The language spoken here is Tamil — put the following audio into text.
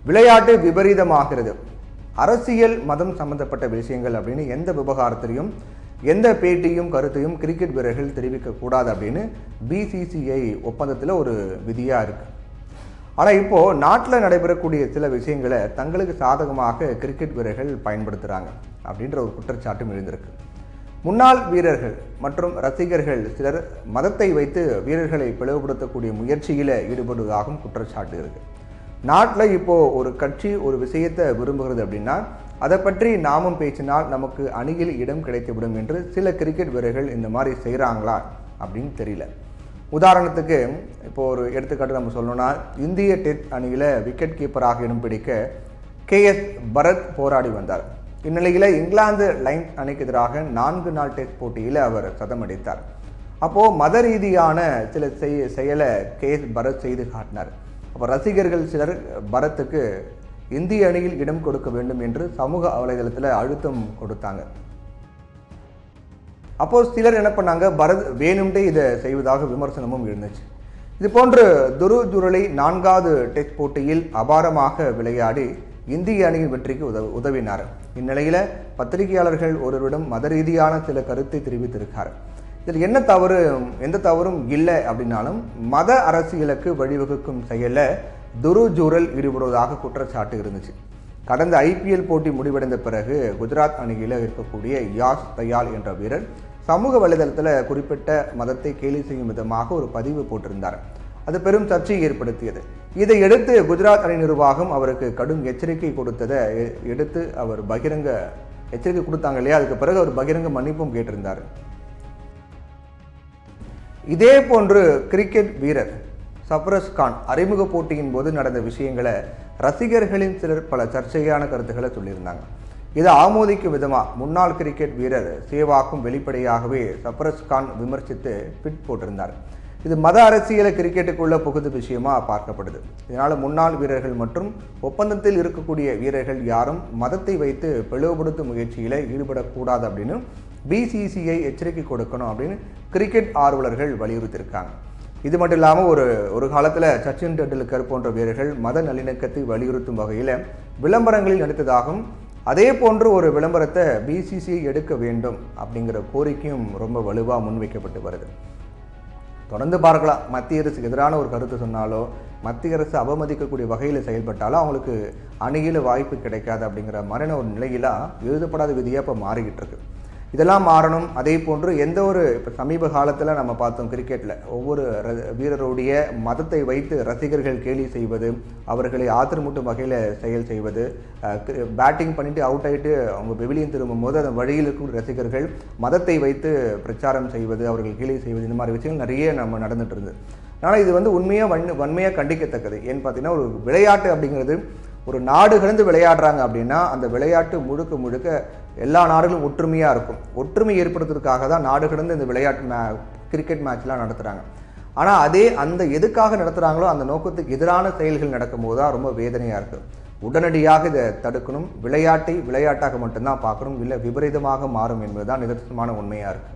விளையாட்டு விபரீதமாகிறது. அரசியல் மதம் சம்பந்தப்பட்ட விஷயங்கள் அப்படின்னு எந்த விவகாரத்திலையும் எந்த பேட்டியும் கருத்தையும் கிரிக்கெட் வீரர்கள் தெரிவிக்கக்கூடாது அப்படின்னு பிசிசிஐ ஒப்பந்தத்தில் ஒரு விதியாக இருக்குது. ஆனால் இப்போது நாட்டில் நடைபெறக்கூடிய சில விஷயங்களை தங்களுக்கு சாதகமாக கிரிக்கெட் வீரர்கள் பயன்படுத்துகிறாங்க அப்படின்ற ஒரு குற்றச்சாட்டும் எழுந்திருக்கு. முன்னாள் வீரர்கள் மற்றும் ரசிகர்கள் சிலர் மதத்தை வைத்து வீரர்களை பிளவுபடுத்தக்கூடிய முயற்சியில் ஈடுபடுவதாகவும் குற்றச்சாட்டு இருக்குது. நாட்டில் இப்போது ஒரு கட்சி ஒரு விஷயத்தை விரும்புகிறது அப்படின்னா அதை பற்றி நாமும் பேசினால் நமக்கு அணியில் இடம் கிடைத்துவிடும் என்று சில கிரிக்கெட் வீரர்கள் இந்த மாதிரி செய்கிறாங்களா அப்படின்னு தெரியல. உதாரணத்துக்கு இப்போது ஒரு எடுத்துக்காட்டு நம்ம சொல்லணும்னா, இந்திய டெஸ்ட் அணியில் விக்கெட் கீப்பராக இடம் பிடிக்க KS பரத் போராடி வந்தார். இந்நிலையில் இங்கிலாந்து லைன்ஸ் அணிக்கு எதிராக 4 நாள் டெஸ்ட் போட்டியில் அவர் சதம் அடித்தார். அப்போது மத ரீதியான சில செயலை KS பரத் செய்து காட்டினார். அப்போ ரசிகர்கள் சிலர் பரத்துக்கு இந்திய அணியில் இடம் கொடுக்க வேண்டும் என்று சமூக வலைதளத்தில் அழுத்தம் கொடுத்தாங்க. அப்போது சிலர் என்ன பண்ணாங்க, பரத் வேணும்டே இதை செய்வதாக விமர்சனமும் இருந்துச்சு. இது போன்று துருஜுரலை 4வது டெஸ்ட் போட்டியில் அபாரமாக விளையாடி இந்திய அணியின் வெற்றிக்கு உதவினார். இந்நிலையில் பத்திரிகையாளர்கள் ஒருவரிடம் மத ரீதியான சில கருத்தை தெரிவித்திருக்கார். இதில் என்ன தவறு, எந்த தவறும் இல்லை அப்படின்னாலும் மத அரசியலுக்கு வழிவகுக்கும் செயலில் துருஜுரல் ஈடுபடுவதாக குற்றச்சாட்டு இருந்துச்சு. கடந்த IPL போட்டி முடிவடைந்த பிறகு குஜராத் அணியில் இருக்கக்கூடிய யாஷ் தயால் என்ற வீரர் சமூக வலைதளத்தில் குறிப்பிட்ட மதத்தை கேலி செய்யும் விதமாக ஒரு பதிவு போட்டிருந்தார். அது பெரும் சர்ச்சையை ஏற்படுத்தியது. இதை எடுத்து குஜராத் அணி நிர்வாகம் அவருக்கு கடும் எச்சரிக்கை கொடுத்ததை எடுத்து அவர் பகிரங்க எச்சரிக்கை கொடுத்தாங்க இல்லையா, அதுக்கு பிறகு அவர் பகிரங்க மன்னிப்பும் கேட்டிருந்தார். இதே போன்று கிரிக்கெட் வீரர் சப்ரஸ் கான் அறிமுக போட்டியின் போது நடந்த விஷயங்களை ரசிகர்களின் சிலர் பல சர்ச்சையான கருத்துக்களை சொல்லியிருந்தாங்க. இதை ஆமோதிக்கும் விதமாக முன்னாள் கிரிக்கெட் வீரர் சேவாக்கும் வெளிப்படையாகவே சப்ரஸ் கான் விமர்சித்து ட்வீட் போட்டிருந்தார். இது மத அரசியலை கிரிக்கெட்டுக்குள்ள புகுது விஷயமா பார்க்கப்படுது. இதனால் முன்னாள் வீரர்கள் மற்றும் ஒப்பந்தத்தில் இருக்கக்கூடிய வீரர்கள் யாரும் மதத்தை வைத்து பிளவுபடுத்தும் முயற்சியில் ஈடுபடக்கூடாது அப்படின்னு BCCI எச்சரிக்கை கொடுக்கணும் அப்படின்னு கிரிக்கெட் ஆர்வலர்கள் வலியுறுத்தியிருக்காங்க. இது மட்டும் இல்லாமல் ஒரு காலத்தில் சச்சின் டெண்டுல்கர் போன்ற வீரர்கள் மத நல்லிணக்கத்தை வலியுறுத்தும் வகையில் விளம்பரங்களில் நடித்ததாகவும் அதே போன்று ஒரு விளம்பரத்தை BCCI எடுக்க வேண்டும் அப்படிங்கிற கோரிக்கையும் ரொம்ப வலுவாக முன்வைக்கப்பட்டு வருது. தொடர்ந்து பார்க்கலாம். மத்திய அரசுக்கு எதிரான ஒரு கருத்து சொன்னாலோ மத்திய அரசு அவமதிக்கக்கூடிய வகையில் செயல்பட்டாலும் அவங்களுக்கு அணியில் வாய்ப்பு கிடைக்காது அப்படிங்கிற மாதிரியான ஒரு நிலையிலாம் எழுதப்படாத விதியாக இப்போ மாறிக்கிட்டு இருக்கு. இதெல்லாம் மாறணும். அதே போன்று எந்த ஒரு இப்போ சமீப காலத்தில் நம்ம பார்த்தோம் கிரிக்கெட்டில் ஒவ்வொரு வீரருடைய மதத்தை வைத்து ரசிகர்கள் கேலி செய்வது, அவர்களை ஆத்திரமூட்டும் வகையில் செயல் செய்வது, பேட்டிங் பண்ணிவிட்டு அவுட் ஆகிட்டு அவங்க பெவிலியன் திரும்பும் போது அந்த வழியில் இருக்கும் ரசிகர்கள் மதத்தை வைத்து பிரச்சாரம் செய்வது, அவர்கள் கேலி செய்வது, இந்த மாதிரி விஷயங்கள் நிறைய நம்ம நடந்துட்டு இருந்தது. ஆனால் இது உண்மையாக வன்மையாக கண்டிக்கத்தக்கது. ஏன்னு பார்த்தீங்கன்னா ஒரு விளையாட்டு அப்படிங்கிறது ஒரு நாடு கடந்து விளையாடுறாங்க அப்படின்னா அந்த விளையாட்டு முழுக்க எல்லா நாடுகளும் ஒற்றுமையாக இருக்கும். ஒற்றுமை ஏற்படுத்துறதுக்காக தான் நாடு கடந்து இந்த விளையாட்டு கிரிக்கெட் மேட்ச்லாம் நடத்துகிறாங்க. ஆனால் அந்த எதுக்காக நடத்துகிறாங்களோ அந்த நோக்கத்துக்கு எதிரான செயல்கள் நடக்கும்போது தான் ரொம்ப வேதனையாக இருக்குது. உடனடியாக இதை தடுக்கணும். விளையாட்டை விளையாட்டாக மட்டும்தான் பார்க்கணும், இல்லை விபரீதமாக மாறும் என்பதுதான் நிதர்சனமான உண்மையாக இருக்குது.